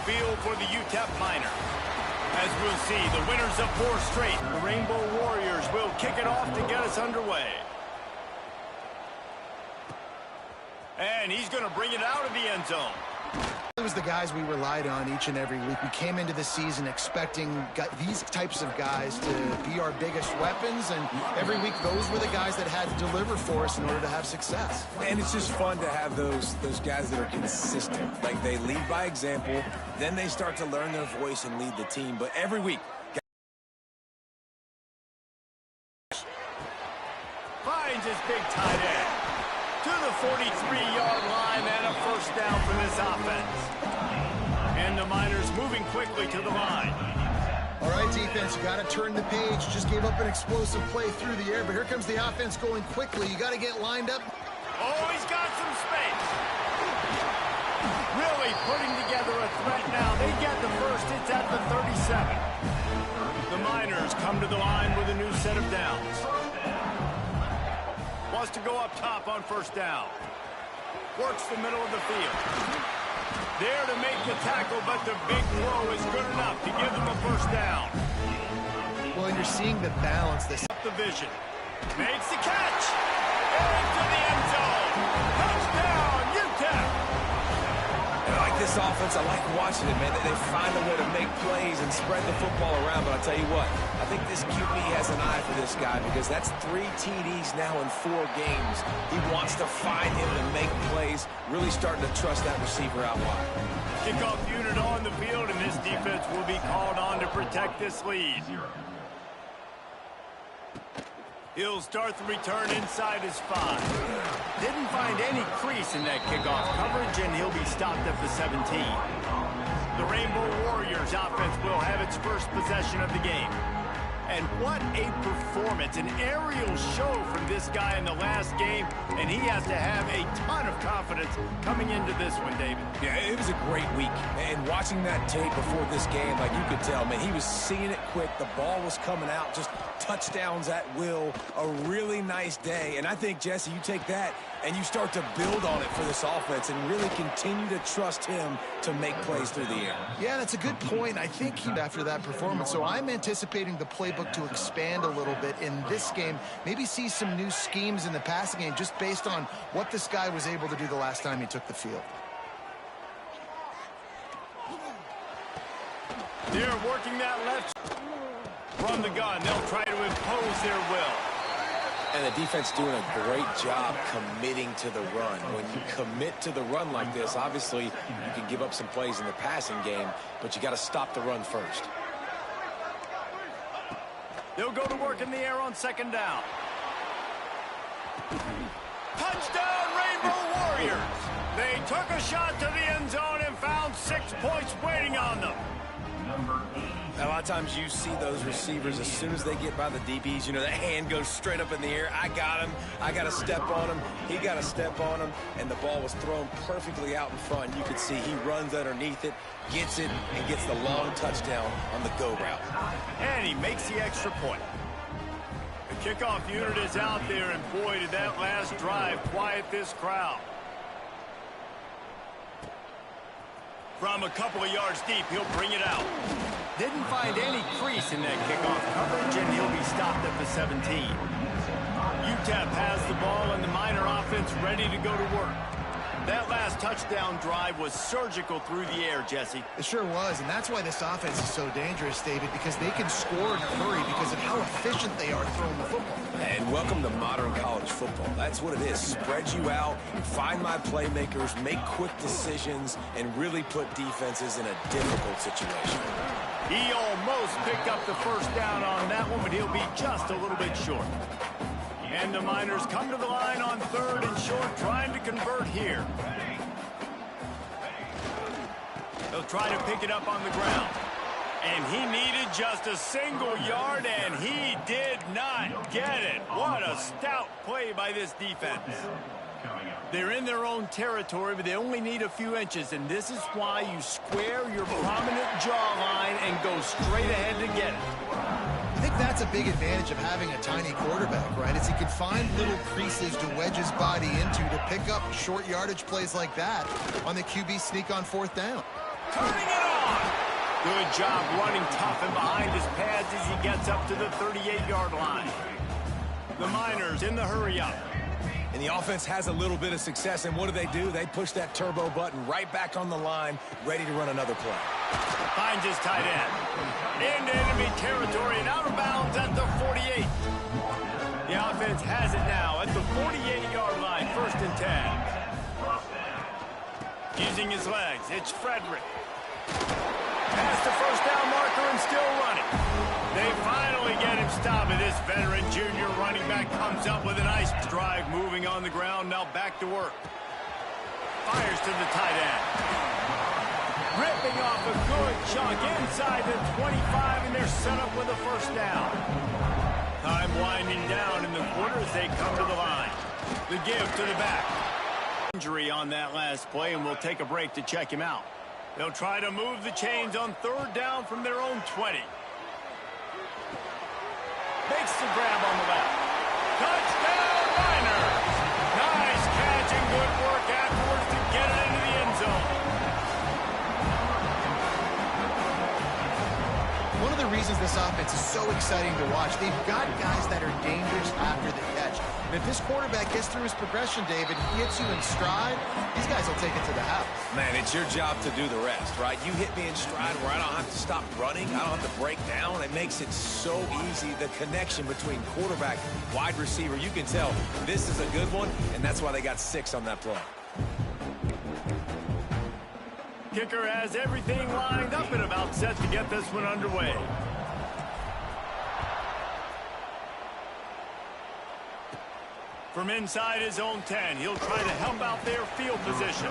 field for the UTEP Miners. As we'll see, the winners of 4 straight, the Rainbow Warriors, will kick it off to get us underway. And he's going to bring it out of the end zone. It was the guys we relied on each and every week. We came into the season expecting these types of guys to be our biggest weapons, and every week those were the guys that had to deliver for us in order to have success. And it's just fun to have those guys that are consistent. Like, they lead by example, then they start to learn their voice and lead the team. But every week, finds his big tight end to the 43-yard line, and a first down for this offense. And the Miners moving quickly to the line. All right, defense, you got to turn the page. Just gave up an explosive play through the air, but here comes the offense going quickly. You got to get lined up. Oh, he's got some space. Really putting together a threat now. They get the first. It's at the 37. The Miners come to the line with a new set of downs. Wants to go up top on first down. Works the middle of the field. There to make the tackle, but the big throw is good enough to give them a first down. Well, and you're seeing the balance. The vision. Makes the catch. Into the end zone. Touchdown, UTEP. I like this offense. I like watching it, man. They find a way to make plays and spread the football around. But I'll tell you what, I think this QB has an eye for this guy, because that's 3 TDs now in 4 games. He wants to find him and make plays, really starting to trust that receiver out wide. Kickoff unit on the field, and this defense will be called on to protect this lead. He'll start the return inside his 5. Didn't find any crease in that kickoff coverage, and he'll be stopped at the 17. The Rainbow Warriors offense will have its first possession of the game. And what a performance, an aerial show from this guy in the last game, and he has to have a ton of confidence coming into this one, David. Yeah, it was a great week. And watching that tape before this game, like, you could tell, man, he was seeing it quick. The ball was coming out, just touchdowns at will. A really nice day. And I think, Jesse, you take that and you start to build on it for this offense and really continue to trust him to make plays through the air. Yeah, that's a good point. I think after that performance, so I'm anticipating the playbook to expand a little bit in this game, maybe see some new schemes in the passing game just based on what this guy was able to do the last time he took the field. They're working that left from the gun. They'll try to impose their will. And the defense doing a great job committing to the run. When you commit to the run like this, obviously you can give up some plays in the passing game, but you got to stop the run first. They'll go to work in the air on second down. Touchdown, Rainbow Warriors! They took a shot to the end zone and found 6 points waiting on them. A lot of times you see those receivers, as soon as they get by the DBs, you know, that hand goes straight up in the air. I got him. I got to step on him. He got to step on him. And the ball was thrown perfectly out in front. You could see he runs underneath it, gets it, and gets the long touchdown on the go route. And he makes the extra point. The kickoff unit is out there, and boy, did that last drive quiet this crowd. From a couple of yards deep, he'll bring it out. Didn't find any crease in that kickoff coverage, and he'll be stopped at the 17. UTEP has the ball, and the Miner offense ready to go to work. That last touchdown drive was surgical through the air, Jesse. It sure was, and that's why this offense is so dangerous, David, because they can score in a hurry because of how efficient they are throwing the football. And welcome to modern college football. That's what it is. Spread you out, find my playmakers, make quick decisions, and really put defenses in a difficult situation. He almost picked up the first down on that one, but he'll be just a little bit short. And the Miners come to the line on 3rd and short, trying to convert here. They'll try to pick it up on the ground. And he needed just a single yard, and he did not get it. What a stout play by this defense. They're in their own territory, but they only need a few inches, and this is why you square your prominent jawline and go straight ahead to get it. I think that's a big advantage of having a tiny quarterback, right? Is he can find little creases to wedge his body into to pick up short yardage plays like that on the QB sneak on 4th down. Turning it on! gone. Good job running tough and behind his pads as he gets up to the 38-yard line. The Miners in the hurry-up. And the offense has a little bit of success, and what do? They push that turbo button right back on the line, ready to run another play. Finds his tight end. Into enemy territory and out of bounds at the 48. The offense has it now at the 48-yard line, 1st and 10. Using his legs, it's Frederick. Past the first down marker and still running. They finally get him stopped. This veteran junior running back comes up with a nice drive, moving on the ground. Now back to work. Fires to the tight end. Ripping off a good chunk inside the 25, and they're set up with a 1st down. Time winding down in the quarter as they come to the line. The give to the back. Injury on that last play, and we'll take a break to check him out. They'll try to move the chains on 3rd down from their own 20. Makes the grab on the left. Touchdown, Miners! Nice catch and good work afterwards to get it into the end zone. One of the reasons this offense is so exciting to watch, they've got guys that are dangerous after the catch. And if this quarterback gets through his progression, David, he hits you in stride, these guys will take it to the house. Man, it's your job to do the rest, right? You hit me in stride where I don't have to stop running. I don't have to break down. It makes it so easy. The connection between quarterback, wide receiver, you can tell this is a good one, and that's why they got 6 on that play. Kicker has everything lined up and about set to get this one underway. From inside his own 10, he'll try to help out their field position.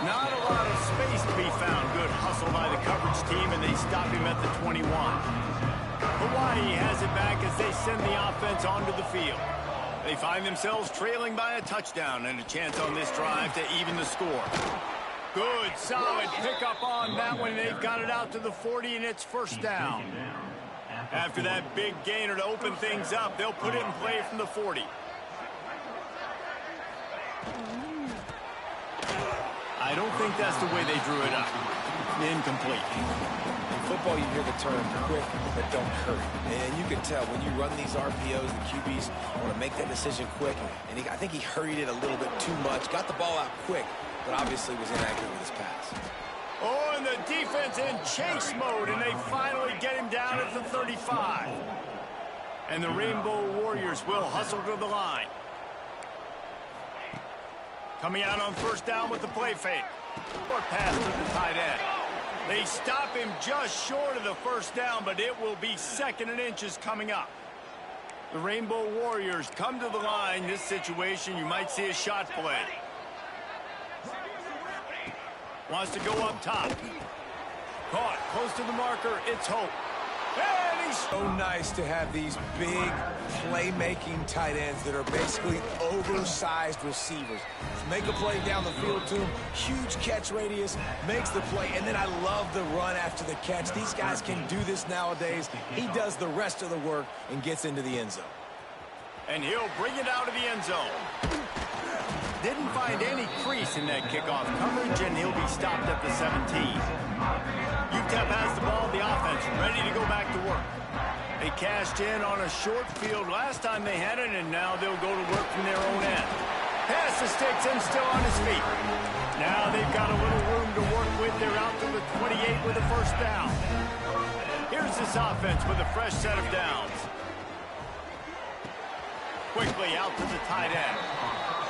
Not a lot of space to be found. Good hustle by the coverage team, and they stop him at the 21. Hawaii has it back as they send the offense onto the field. They find themselves trailing by a touchdown and a chance on this drive to even the score. Good, solid pickup on that one. They've got it out to the 40, and it's 1st down. After that big gainer to open things up, they'll put it in play from the 40. I don't think that's the way they drew it up. Incomplete. In football, you hear the term quick but don't hurry. And you can tell when you run these RPOs, the QBs want to make that decision quick. And I think he hurried it a little bit too much. Got the ball out quick, but obviously was inaccurate with his pass. Oh, and the defense in chase mode, and they finally get him down at the 35. And the Rainbow Warriors will hustle to the line. Coming out on 1st down with the play fake. Or pass to the tight end. They stop him just short of the 1st down, but it will be 2nd and inches coming up. The Rainbow Warriors come to the line. This situation, you might see a shot play. Wants to go up top. Caught close to the marker. It's Hope. And he's So nice to have these big playmaking tight ends that are basically oversized receivers. Make a play down the field to him, huge catch radius, makes the play, and then I love the run after the catch. These guys can do this nowadays. He does the rest of the work and gets into the end zone. And he'll bring it out of the end zone. Didn't find any crease in that kickoff coverage, and he'll be stopped at the 17. UTEP has the ball, the offense ready to go back to work. They cashed in on a short field last time they had it, and now they'll go to work from their own end. Pass the sticks and still on his feet. Now they've got a little room to work with. They're out to the 28 with a 1st down. Here's this offense with a fresh set of downs. Quickly out to the tight end.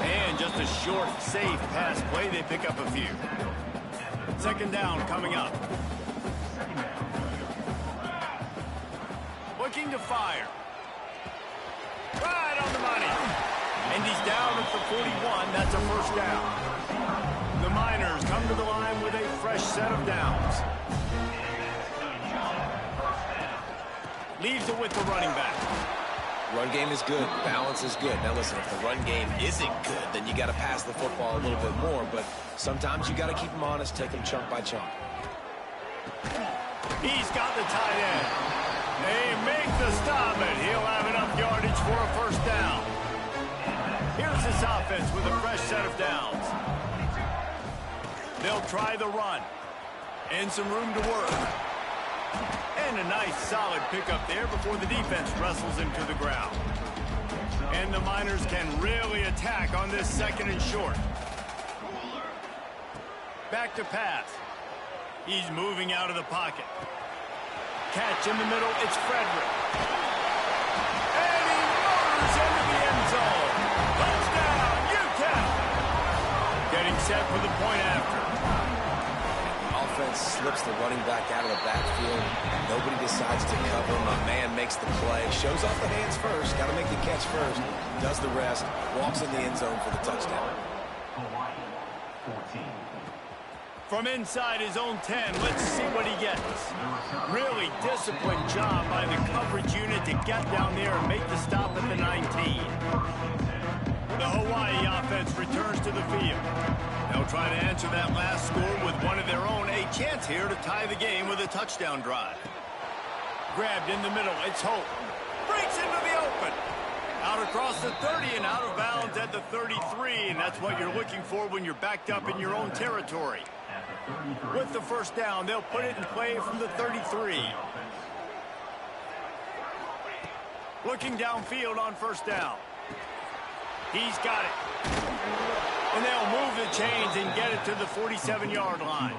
And just a short, safe pass play. They pick up a few. 2nd down coming up. Looking to fire. Right on the money. And he's down at the 41. That's a 1st down. The Miners come to the line with a fresh set of downs. Leaves it with the running back. Run game is good. Balance is good. Now listen, if the run game isn't good, then you got to pass the football a little bit more. But sometimes you got to keep them honest, take them chunk by chunk. He's got the tight end. They make the stop, and he'll have enough yardage for a 1st down. Here's this offense with a fresh set of downs. They'll try the run. And some room to work. And a nice solid pickup there before the defense wrestles him to the ground. And the Miners can really attack on this 2nd and short. Back to pass. He's moving out of the pocket. Catch in the middle, it's Frederick. And he motors into the end zone. Touchdown, Ncaa! Getting set for the point after. Offense slips the running back out of the backfield. Nobody decides to cover. My man makes the play. Shows off the hands first. Got to make the catch first. Does the rest. Walks in the end zone for the touchdown. From inside his own 10, let's see what he gets. Really disciplined job by the coverage unit to get down there and make the stop at the 19. The Hawaii offense returns to the field. They'll try to answer that last score with one of their own. A chance here to tie the game with a touchdown drive. Grabbed in the middle, it's Hope. Breaks into the open. Out across the 30 and out of bounds at the 33, and that's what you're looking for when you're backed up in your own territory. With the first down, they'll put it in play from the 33. Looking downfield on first down. He's got it. And they'll move the chains and get it to the 47-yard line.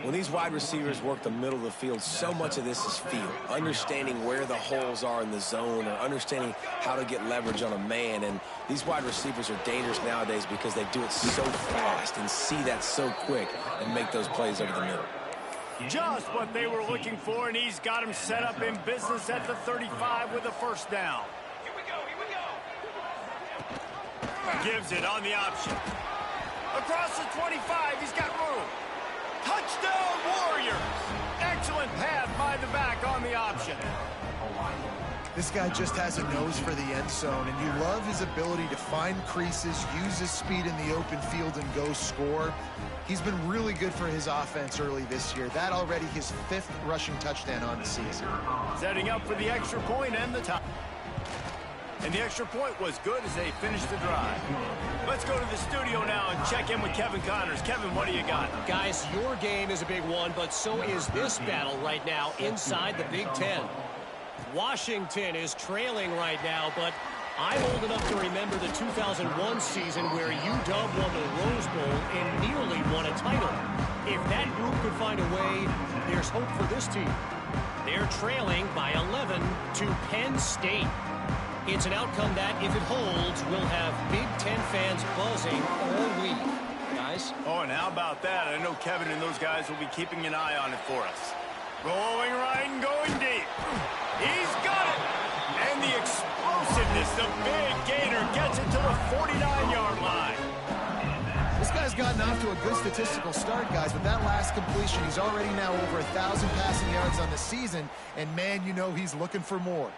When these wide receivers work the middle of the field, so much of this is feel. Understanding where the holes are in the zone or understanding how to get leverage on a man. And these wide receivers are dangerous nowadays because they do it so fast and see that so quick and make those plays over the middle. Just what they were looking for, and he's got him set up in business at the 35 with a first down. Here we go, here we go. Gives it on the option. Across the 25, he's got room. Touchdown, Warriors! Excellent pass by the back on the option. This guy just has a nose for the end zone, and you love his ability to find creases, use his speed in the open field, and go score. He's been really good for his offense early this year. That already his 5th rushing touchdown on the season. Setting up for the extra point and the top. And the extra point was good as they finished the drive. Let's go to the studio now and check in with Kevin Connors. Kevin, what do you got? Guys, your game is a big one, but so is this battle right now inside the Big Ten. Washington is trailing right now, but I'm old enough to remember the 2001 season where UW won the Rose Bowl and nearly won a title. If that group could find a way, there's hope for this team. They're trailing by 11 to Penn State. It's an outcome that, if it holds, will have Big Ten fans buzzing all week. Guys? Oh, and how about that? I know Kevin and those guys will be keeping an eye on it for us. Rolling right and going deep. He's got it! And the explosiveness, the big gainer gets it to the 49-yard line. This guy's gotten off to a good statistical start, guys. With that last completion, he's already now over 1,000 passing yards on the season. And, man, you know he's looking for more.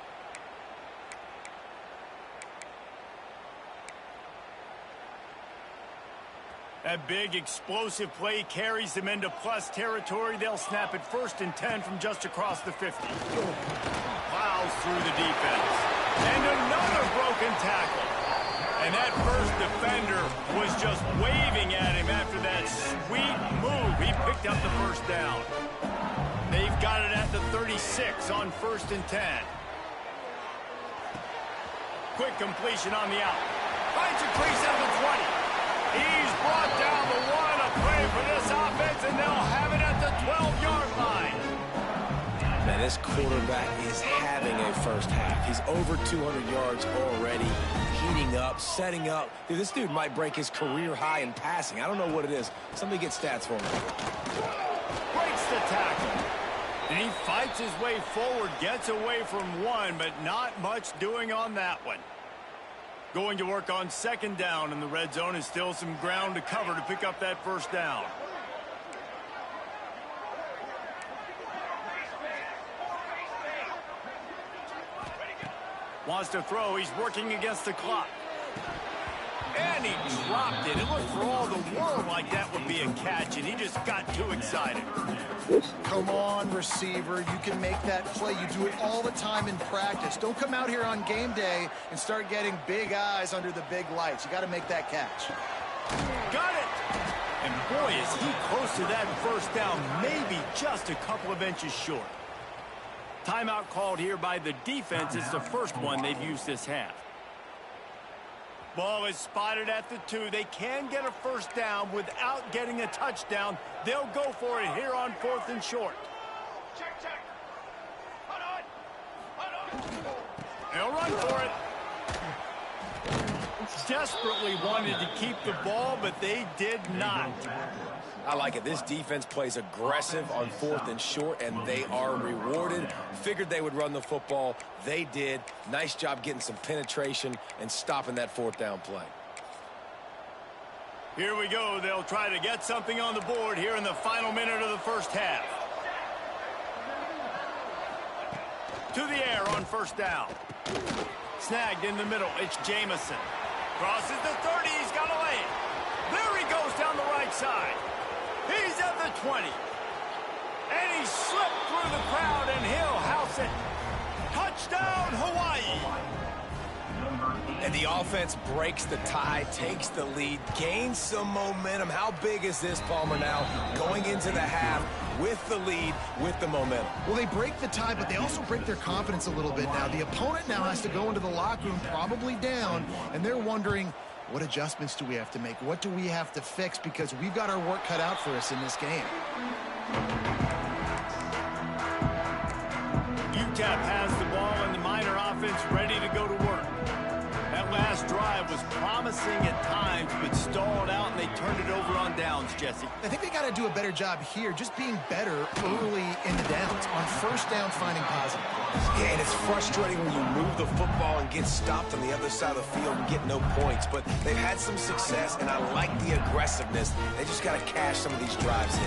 That big explosive play carries them into plus territory. They'll snap it 1st and 10 from just across the 50. Plows through the defense. And another broken tackle. And that first defender was just waving at him after that sweet move. He picked up the first down. They've got it at the 36 on 1st and 10. Quick completion on the out. Finds a crease at the 20. He's brought down the 1, a play for this offense, and they'll have it at the 12-yard line. Man, this quarterback is having a first half. He's over 200 yards already, heating up, setting up. Dude, this dude might break his career high in passing. I don't know what it is. Somebody get stats for me. Breaks the tackle. And he fights his way forward, gets away from 1, but not much doing on that one. Going to work on 2nd down in the red zone, and still some ground to cover to pick up that first down. Wants to throw. He's working against the clock. And he dropped it. It looked for all the world like that would be a catch, and he just got too excited. Come on, receiver. You can make that play. You do it all the time in practice. Don't come out here on game day and start getting big eyes under the big lights. You got to make that catch. Got it! And boy, is he close to that first down, maybe just a couple of inches short. Timeout called here by the defense. It's the first one they've used this half. Ball is spotted at the 2. They can get a first down without getting a touchdown. They'll go for it here on 4th and short. Check. Hold on. They'll run for it. Desperately wanted to keep the ball, but they did not. I like it. This defense plays aggressive on 4th and short, and they are rewarded. Figured they would run the football. They did. Nice job getting some penetration and stopping that 4th down play. Here we go. They'll try to get something on the board here in the final minute of the first half. To the air on first down. Snagged in the middle. It's Jamison. Crosses the 30. He's got to lay it. There he goes down the right side. He's at the 20. And he slipped through the crowd, and he'll house it. Touchdown, Hawaii. And the offense breaks the tie, takes the lead, gains some momentum. How big is this, Palmer, now going into the half with the lead, with the momentum? Well, they break the tie, but they also break their confidence a little bit now. The opponent now has to go into the locker room probably down, and they're wondering, what adjustments do we have to make? What do we have to fix? Because we've got our work cut out for us in this game. UTEP has the ball, and the Miner offense ready to go to work. That last drive was promising at times, but stalled out, and they turned it over on downs, Jesse. I think they got to do a better job here, just being better early in the downs. On first down, finding positive plays. Yeah, and it's frustrating when you move the football and get stopped on the other side of the field and get no points. But they've had some success, and I like the aggressiveness. They just got to cash some of these drives in.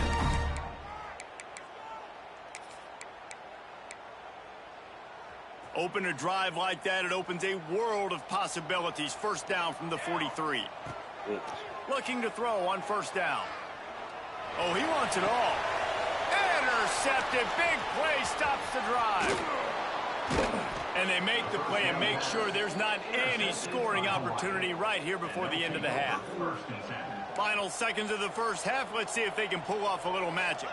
Open a drive like that, it opens a world of possibilities. First down from the 43. Looking to throw on first down. Oh, he wants it all. Intercepted. Big play stops the drive. And they make the play and make sure there's not any scoring opportunity right here before the end of the half. Final seconds of the first half. Let's see if they can pull off a little magic.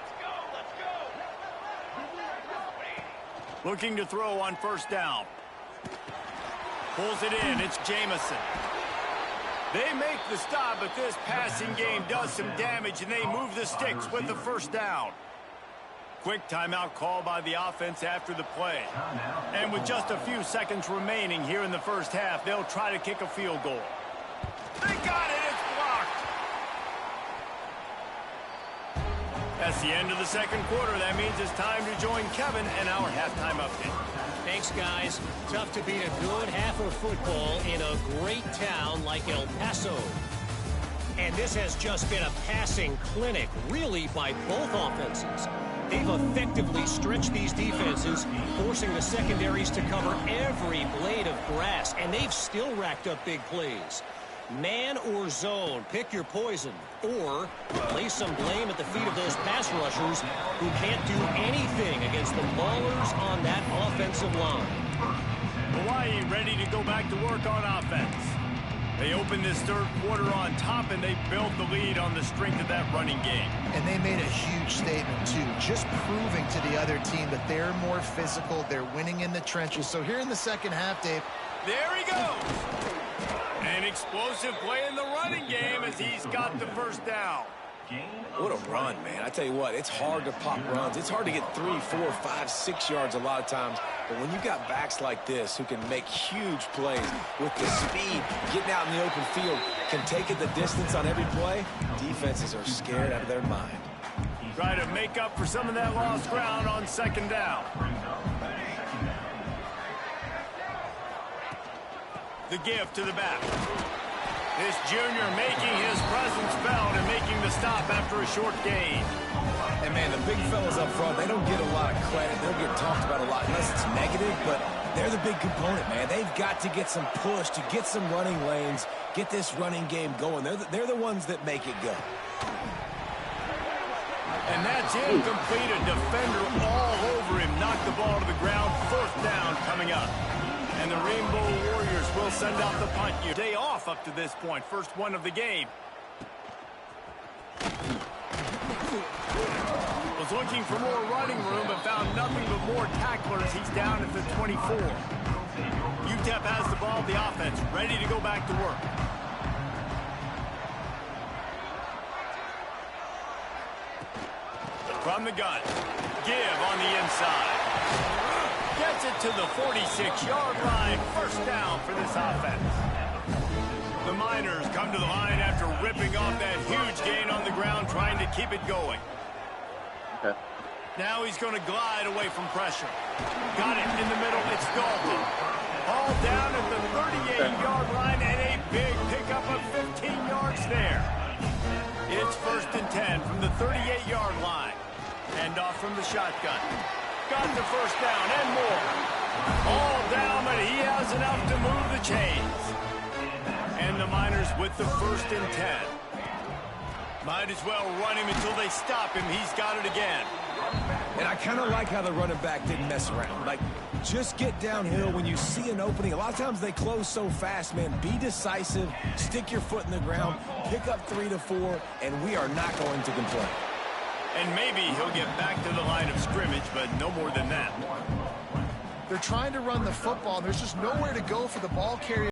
Looking to throw on first down. Pulls it in. It's Jamison. They make the stop, but this passing game does some damage, and they move the sticks with the first down. Quick timeout call by the offense after the play. And with just a few seconds remaining here in the first half, they'll try to kick a field goal. They got it. It's blocked. That's the end of the second quarter. That means it's time to join Kevin and our halftime update. Thanks, guys. Tough to beat a good half of football in a great town like El Paso. And this has just been a passing clinic, really, by both offenses. They've effectively stretched these defenses, forcing the secondaries to cover every blade of grass, and they've still racked up big plays. Man or zone, pick your poison, or lay some blame at the feet of those pass rushers who can't do anything against the maulers on that offensive line. Hawaii ready to go back to work on offense. They opened this third quarter on top, and they built the lead on the strength of that running game. And they made a huge statement, too, just proving to the other team that they're more physical, they're winning in the trenches. So here in the second half, Dave. There he goes. An explosive play in the running game as he's got the first down. What a run, man. I tell you what, it's hard to pop runs. It's hard to get 3, 4, 5, 6 yards a lot of times. But when you got backs like this who can make huge plays with the speed, getting out in the open field, can take it the distance on every play, defenses are scared out of their mind. Try to make up for some of that lost ground on second down. The give to the back. This junior making his presence felt and making the stop after a short gain. And, man, the big fellas up front, they don't get a lot of credit. They don't get talked about a lot unless it's negative, but they're the big component, man. They've got to get some push, to get some running lanes, get this running game going. They're the ones that make it go. And that's incomplete. A defender all over him. Knocked the ball to the ground. Fourth down coming up. And the Rainbow Warriors will send out the punt. Day off up to this point. First one of the game. Was looking for more running room, but found nothing but more tacklers. He's down at the 24. UTEP has the ball, the offense, ready to go back to work. From the gun, give on the inside. Gets it to the 46-yard line. First down for this offense. The Miners come to the line after ripping off that huge gain on the ground, trying to keep it going. Okay. Now he's going to glide away from pressure. Got it in the middle. It's Dalton. All down at the 38-yard line, and a big pickup of 15 yards there. It's 1st and 10 from the 38-yard line. Hand off from the shotgun. Got the first down and more. All down, but he has enough to move the chains. And the Miners with the 1st and 10. Might as well run him until they stop him. He's got it again. And I kind of like how the running back didn't mess around. Like, just get downhill when you see an opening. A lot of times they close so fast, man. Be decisive, stick your foot in the ground, pick up 3 to 4, and we are not going to complain. And maybe he'll get back to the line of scrimmage, but no more than that. They're trying to run the football. There's just nowhere to go for the ball carrier.